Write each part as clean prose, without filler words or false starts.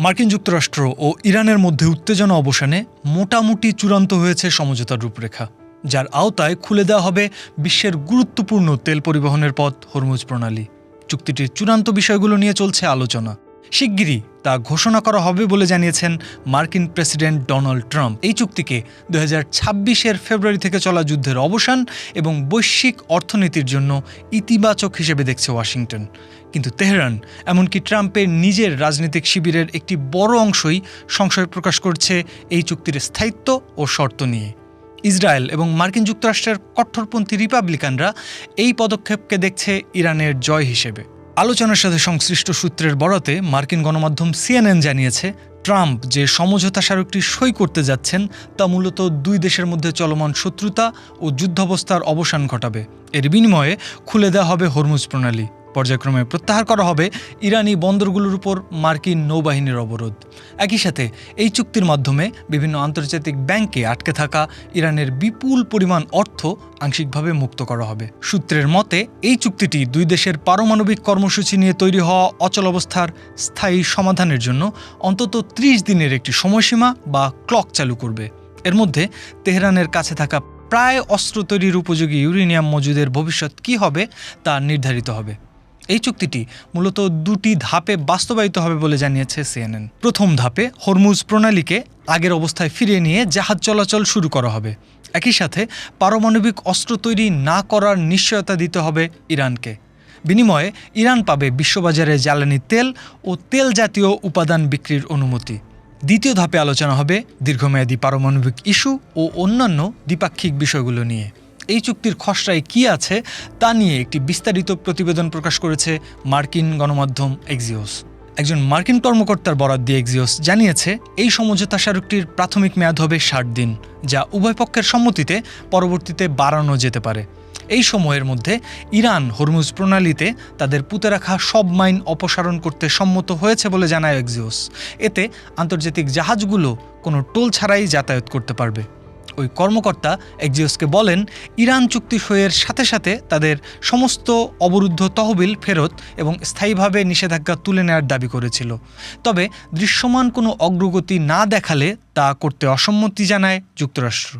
মার্কিন যুক্তরাষ্ট্র ও ইরানের মধ্যে উত্তেজনা অবসানে মোটামুটি চূড়ান্ত হয়েছে সমঝোতার রূপরেখা, যার আওতায় খুলে দেওয়া হবে বিশ্বের গুরুত্বপূর্ণ তেল পরিবহনের পথ হরমুজ প্রণালী। চুক্তিটির চূড়ান্ত বিষয়গুলো নিয়ে চলছে আলোচনা। শিগগিরই তা ঘোষণা করা হবে বলে জানিয়েছেন মার্কিন প্রেসিডেন্ট ডোনাল্ড ট্রাম্প। এই চুক্তিকে 2026-এর ফেব্রুয়ারি থেকে চলা যুদ্ধের অবসান এবং বৈশ্বিক অর্থনীতির জন্য ইতিবাচক হিসেবে দেখছে ওয়াশিংটন। কিন্তু তেহরান, এমনকি ট্রাম্পের নিজের রাজনৈতিক শিবিরের একটি বড় অংশই সংশয় প্রকাশ করছে এই চুক্তির স্থায়িত্ব ও শর্ত নিয়ে। ইসরায়েল এবং মার্কিন যুক্তরাষ্ট্রের কট্টরপন্থী রিপাবলিকানরা এই পদক্ষেপকে দেখছে ইরানের জয় হিসেবে। আলোচনার সাথে সংশ্লিষ্ট সূত্রের বরাতে মার্কিন গণমাধ্যম CNN জানিয়েছে, ট্রাম্প যে সমঝোতা স্মারকটি সই করতে যাচ্ছেন তা মূলত দুই দেশের মধ্যে চলমান শত্রুতা ও যুদ্ধাবস্থার অবসান ঘটাবে। এর বিনিময়ে খুলে দেওয়া হবে হরমুজ প্রণালী। পর্যায়ক্রমে প্রত্যাহার করা হবে ইরানি বন্দরগুলোর উপর মার্কিন নৌবাহিনীর অবরোধ। একই সাথে এই চুক্তির মাধ্যমে বিভিন্ন আন্তর্জাতিক ব্যাংকে আটকে থাকা ইরানের বিপুল পরিমাণ অর্থ আংশিকভাবে মুক্ত করা হবে। সূত্রের মতে এই চুক্তিটি দুই দেশের পারমাণবিক কর্মসূচি নিয়ে তৈরি হওয়া অচলাবস্থার স্থায়ী সমাধানের জন্য অন্তত 30 দিনের একটি সময়সীমা বা ক্লক চালু করবে। এর মধ্যে তেহরানের কাছে থাকা প্রায় অস্ত্র তৈরির উপযোগী ইউরেনিয়াম মজুদের ভবিষ্যৎ কী হবে তা নির্ধারিত হবে। এই চুক্তিটি মূলত দুটি ধাপে বাস্তবায়িত হবে বলে জানিয়েছে CNN। প্রথম ধাপে হরমুজ প্রণালীকে আগের অবস্থায় ফিরিয়ে নিয়ে জাহাজ চলাচল শুরু করা হবে। একই সাথে পারমাণবিক অস্ত্র তৈরি না করার নিশ্চয়তা দিতে হবে ইরানকে। বিনিময়ে ইরান পাবে বিশ্ববাজারে জ্বালানি তেল ও তেল জাতীয় উপাদান বিক্রির অনুমতি। দ্বিতীয় ধাপে আলোচনা হবে দীর্ঘমেয়াদী পারমাণবিক ইস্যু ও অন্যান্য দ্বিপাক্ষিক বিষয়গুলো নিয়ে। এই চুক্তির খসড়ায় কী আছে তা নিয়ে একটি বিস্তারিত প্রতিবেদন প্রকাশ করেছে মার্কিন গণমাধ্যম এক্সিওস। একজন মার্কিন কর্মকর্তার বরাত দিয়ে এক্সিওস জানিয়েছে, এই সমঝোতা স্মারকটির প্রাথমিক মেয়াদ হবে 60 দিন, যা উভয় পক্ষের সম্মতিতে পরবর্তীতে বাড়ানো যেতে পারে। এই সময়ের মধ্যে ইরান হরমুজ প্রণালীতে তাদের পুঁতে রাখা সব মাইন অপসারণ করতে সম্মত হয়েছে বলে জানায় এক্সিওস। এতে আন্তর্জাতিক জাহাজগুলো কোনো টোল ছাড়াই যাতায়াত করতে পারবে। ওই কর্মকর্তা এক্সিওসকে বলেন, ইরান চুক্তি সইয়ের সাথে সাথে তাদের সমস্ত অবরুদ্ধ তহবিল ফেরত এবং স্থায়ীভাবে নিষেধাজ্ঞা তুলে নেওয়ার দাবি করেছিল। তবে দৃশ্যমান কোনো অগ্রগতি না দেখালে তা করতে অসম্মতি জানায় যুক্তরাষ্ট্র।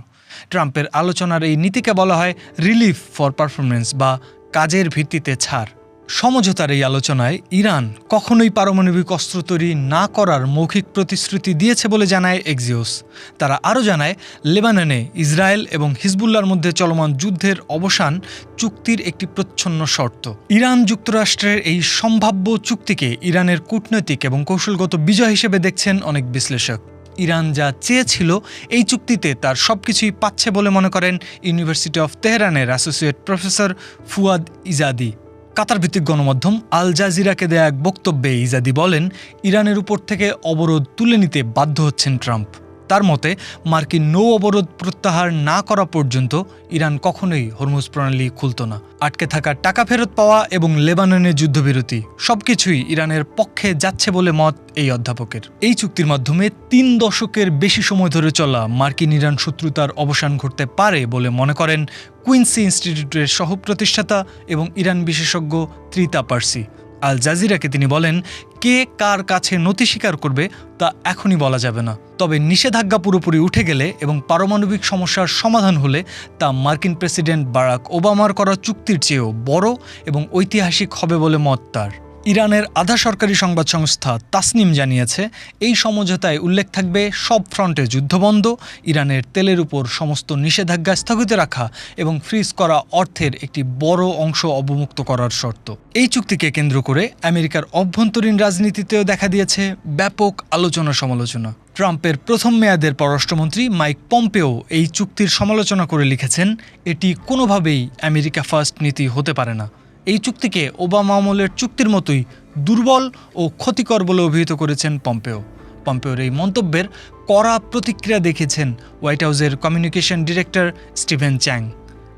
ট্রাম্পের আলোচনার এই নীতিকে বলা হয় রিলিফ ফর পারফরমেন্স বা কাজের ভিত্তিতে ছাড়। সমঝোতার এই আলোচনায় ইরান কখনোই পারমাণবিক অস্ত্র তৈরি না করার মৌখিক প্রতিশ্রুতি দিয়েছে বলে জানায় এক্সিওস। তারা আরও জানায়, লেবাননে ইসরায়েল এবং হিজবুল্লাহর মধ্যে চলমান যুদ্ধের অবসান চুক্তির একটি প্রচ্ছন্ন শর্ত। ইরান যুক্তরাষ্ট্রের এই সম্ভাব্য চুক্তিকে ইরানের কূটনৈতিক এবং কৌশলগত বিজয় হিসেবে দেখছেন অনেক বিশ্লেষক। ইরান যা চেয়েছিল এই চুক্তিতে তার সবকিছুই পাচ্ছে বলে মনে করেন ইউনিভার্সিটি অফ তেহরানের অ্যাসোসিয়েট প্রফেসর ফুয়াদ ইজাদি। কাতার ভিত্তিক গণমাধ্যম আল জাজিরাকে দেয়া এক বক্তব্যে ইজাদি বলেন, ইরানের উপর থেকে অবরোধ তুলে নিতে বাধ্য হচ্ছেন ট্রাম্প। তার মতে, মার্কিন নৌ অবরোধ প্রত্যাহার না করা পর্যন্ত ইরান কখনোই হরমুজ প্রণালী খুলত না। আটকে থাকা টাকা ফেরত পাওয়া এবং লেবাননের যুদ্ধবিরতি সবকিছুই ইরানের পক্ষে যাচ্ছে বলে মত এই অধ্যাপকের। এই চুক্তির মাধ্যমে 3 দশকের বেশি সময় ধরে চলা মার্কিন ইরান শত্রুতার অবসান ঘটতে পারে বলে মনে করেন কুইন্সি ইনস্টিটিউটের সহ-প্রতিষ্ঠাতা এবং ইরান বিশেষজ্ঞ ত্রিতা পার্সি। আল জাজিরাকে তিনি বলেন, কে কার কাছে নতি স্বীকার করবে তা এখনই বলা যাবে না। তবে নিষেধাজ্ঞা পুরোপুরি উঠে গেলে এবং পারমাণবিক সমস্যার সমাধান হলে তা মার্কিন প্রেসিডেন্ট বারাক ওবামার করা চুক্তির চেয়েও বড় এবং ঐতিহাসিক হবে বলে মত তার। ইরানের আধা সরকারি সংবাদ সংস্থা তাসনিম জানিয়েছে, এই সমঝোতায় উল্লেখ থাকবে সব ফ্রন্টে যুদ্ধবন্ধ, ইরানের তেলের উপর সমস্ত নিষেধাজ্ঞা স্থগিত রাখা এবং ফ্রিজ করা অর্থের একটি বড় অংশ অবমুক্ত করার শর্ত। এই চুক্তিকে কেন্দ্র করে আমেরিকার অভ্যন্তরীণ রাজনীতিতেও দেখা দিয়েছে ব্যাপক আলোচনা সমালোচনা। ট্রাম্পের প্রথম মেয়াদের পররাষ্ট্রমন্ত্রী মাইক পম্পেও এই চুক্তির সমালোচনা করে লিখেছেন, এটি কোনোভাবেই আমেরিকা ফার্স্ট নীতি হতে পারে না। এই চুক্তিকে ওবামা আমলের চুক্তির মতোই দুর্বল ও ক্ষতিকর বলে অভিহিত করেছেন পম্পেও। পম্পেওর এই মন্তব্যের কড়া প্রতিক্রিয়া দেখেছেন হোয়াইট হাউসের কমিউনিকেশন ডিরেক্টর স্টিভেন চ্যাং।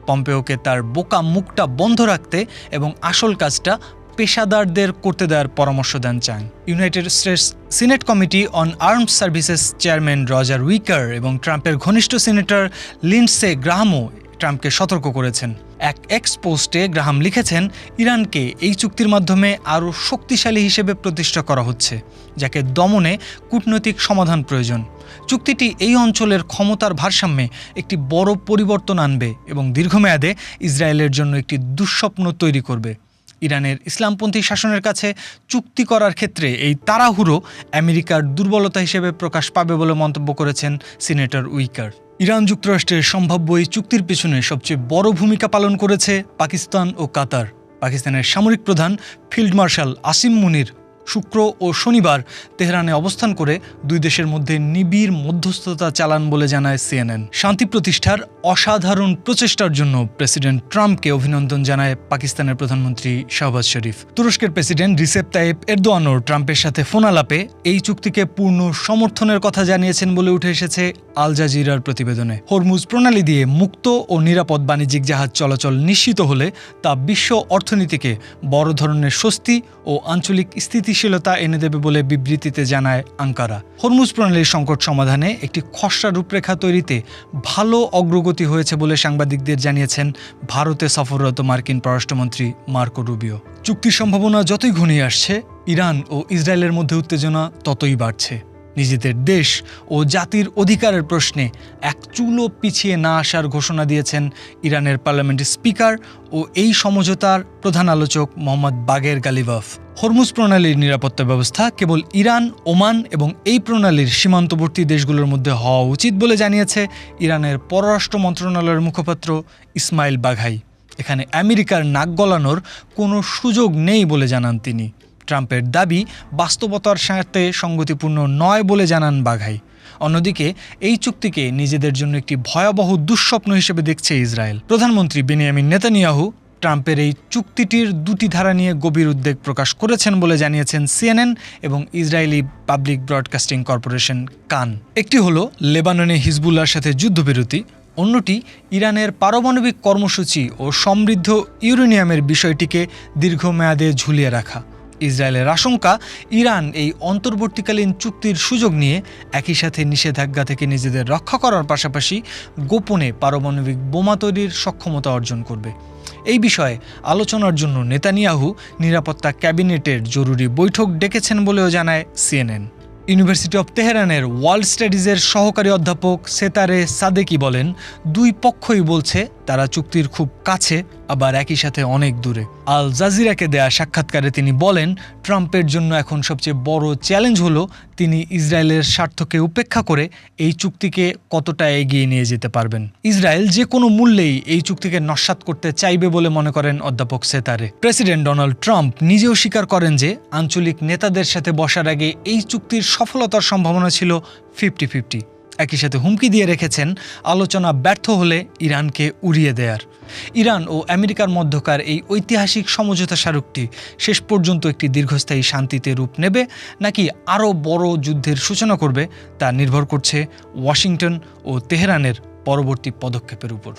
পম্পেওকে তার বোকা মুখটা বন্ধ রাখতে এবং আসল কাজটা পেশাদারদের করতে দেওয়ার পরামর্শ দেন Chang. United States Senate committee on armed services chairman Roger Wicker এবং ট্রাম্পের ঘনিষ্ঠ সিনেটর লিন্ডসে গ্রাহামও ট্রাম্পকে সতর্ক করেছেন। এক এক্স পোস্টে গ্রাহাম লিখেছেন, ইরানকে এই চুক্তির মাধ্যমে আরও শক্তিশালী হিসেবে প্রতিষ্ঠা করা হচ্ছে, যাকে দমনে কূটনৈতিক সমাধান প্রয়োজন। চুক্তিটি এই অঞ্চলের ক্ষমতার ভারসাম্যে একটি বড় পরিবর্তন আনবে এবং দীর্ঘমেয়াদে ইসরায়েলের জন্য একটি দুঃস্বপ্ন তৈরি করবে। ইরানের ইসলামপন্থী শাসনের কাছে চুক্তি করার ক্ষেত্রে এই তাড়াহুড়ো আমেরিকার দুর্বলতা হিসেবে প্রকাশ পাবে বলে মন্তব্য করেছেন সিনেটর উইকার। ইরান যুক্তরাষ্ট্রের সম্ভাব্য এই চুক্তির পেছনে সবচেয়ে বড় ভূমিকা পালন করেছে পাকিস্তান ও কাতার। পাকিস্তানের সামরিক প্রধান ফিল্ড মার্শাল আসিম মুনির শুক্র ও শনিবার তেহরানে অবস্থান করে দুই দেশের মধ্যে নিবিড় মধ্যস্থতা চালান বলে জানায় সিএনএন। শান্তি প্রতিষ্ঠার অসাধারণ প্রচেষ্টার জন্য প্রেসিডেন্ট ট্রাম্পকে অভিনন্দন জানায় পাকিস্তানের প্রধানমন্ত্রী শাহবাজ শরীফ। তুরস্কের প্রেসিডেন্ট রিসেপ তাইপ এরদোয়ানও ট্রাম্পের সাথে ফোন আলাপে এই চুক্তিকে পূর্ণ সমর্থনের কথা জানিয়েছেন বলে উঠে এসেছে আল জাজিরার প্রতিবেদনে। হরমুজ প্রণালী দিয়ে মুক্ত ও নিরাপদ বাণিজ্যিক জাহাজ চলাচল নিশ্চিত হলে তা বিশ্ব অর্থনীতিকে বড় ধরনের স্বস্তি ও আঞ্চলিক স্থিতিশীলতা এনে দেবে বলে বিবৃতিতে জানায় আঙ্কারা। হরমুজ প্রণালীর সংকট সমাধানে একটি খসড়া রূপরেখা তৈরিতে ভালো অগ্রগতি হয়েছে বলে সাংবাদিকদের জানিয়েছেন ভারতে সফররত মার্কিন পররাষ্ট্রমন্ত্রী মার্কো রুবিও। চুক্তির সম্ভাবনা যতই ঘনিয়ে আসছে, ইরান ও ইসরায়েলের মধ্যে উত্তেজনা ততই বাড়ছে। নিজেদের দেশ ও জাতির অধিকারের প্রশ্নে এক চুলও পিছিয়ে না আসার ঘোষণা দিয়েছেন ইরানের পার্লামেন্টের স্পিকার ও এই সমঝোতার প্রধান আলোচক মোহাম্মদ বাগের গালিবাফ। হরমুজ প্রণালীর নিরাপত্তা ব্যবস্থা কেবল ইরান, ওমান এবং এই প্রণালীর সীমান্তবর্তী দেশগুলোর মধ্যে হওয়া উচিত বলে জানিয়েছে ইরানের পররাষ্ট্র মন্ত্রণালয়ের মুখপাত্র ইসমাইল বাঘাই। এখানে আমেরিকার নাক গলানোর কোনো সুযোগ নেই বলে জানান তিনি। ট্রাম্পের দাবি বাস্তবতার সাথে সঙ্গতিপূর্ণ নয় বলে জানান বাঘাই। অন্যদিকে এই চুক্তিকে নিজেদের জন্য একটি ভয়াবহ দুঃস্বপ্ন হিসেবে দেখছে ইসরায়েল। প্রধানমন্ত্রী বেনিয়ামিন নেতানিয়াহু ট্রাম্পের এই চুক্তিটির দুটি ধারা নিয়ে গভীর উদ্বেগ প্রকাশ করেছেন বলে জানিয়েছেন সিএনএন এবং ইসরায়েলি পাবলিক ব্রডকাস্টিং কর্পোরেশন কান। একটি হলো লেবাননে হিজবুল্লাহর সাথে যুদ্ধবিরতি, অন্যটি ইরানের পারমাণবিক কর্মসূচি ও সমৃদ্ধ ইউরেনিয়ামের বিষয়টিকে দীর্ঘমেয়াদে ঝুলিয়ে রাখা। ইসরায়েলের আশঙ্কা, ইরান এই অন্তর্বর্তীকালীন চুক্তির সুযোগ নিয়ে একই সাথে নিষেধাজ্ঞা থেকে নিজেদের রক্ষা করার পাশাপাশি গোপনে পারমাণবিক বোমা তৈরির সক্ষমতা অর্জন করবে। এই বিষয়ে আলোচনার জন্য নেতানিয়াহু নিরাপত্তা ক্যাবিনেটের জরুরি বৈঠক ডেকেছেন বলেও জানায় সিএনএন। ইউনিভার্সিটি অব তেহরানের ওয়ার্ল্ড স্টাডিজের সহকারী অধ্যাপক সেতারে সাদেকি বলেন, দুই পক্ষই বলছে তারা চুক্তির খুব কাছে, আবার একই সাথে অনেক দূরে। আল জাজিরাকে দেয়া সাক্ষাৎকারে তিনি বলেন, ট্রাম্পের জন্য এখন সবচেয়ে বড় চ্যালেঞ্জ হলো তিনি ইসরায়েলের স্বার্থকে উপেক্ষা করে এই চুক্তিকে কতটা এগিয়ে নিয়ে যেতে পারবেন। ইসরায়েল যে কোনো মূল্যেই এই চুক্তিকে নস্যাৎ করতে চাইবে বলে মনে করেন অধ্যাপক সেতারে। প্রেসিডেন্ট ডোনাল্ড ট্রাম্প নিজেও স্বীকার করেন যে আঞ্চলিক নেতাদের সাথে বসার আগে এই চুক্তির সফলতার সম্ভাবনা ছিল 50-50। একই সাথে হুমকি দিয়ে রেখেছেন আলোচনা ব্যর্থ হলে ইরানকে উড়িয়ে দেয়ার। ইরান ও আমেরিকার মধ্যকার এই ঐতিহাসিক সমঝোতা স্মারকটি শেষ পর্যন্ত একটি দীর্ঘস্থায়ী শান্তিতে রূপ নেবে নাকি আরও বড় যুদ্ধের সূচনা করবে তা নির্ভর করছে ওয়াশিংটন ও তেহরানের পরবর্তী পদক্ষেপের উপর।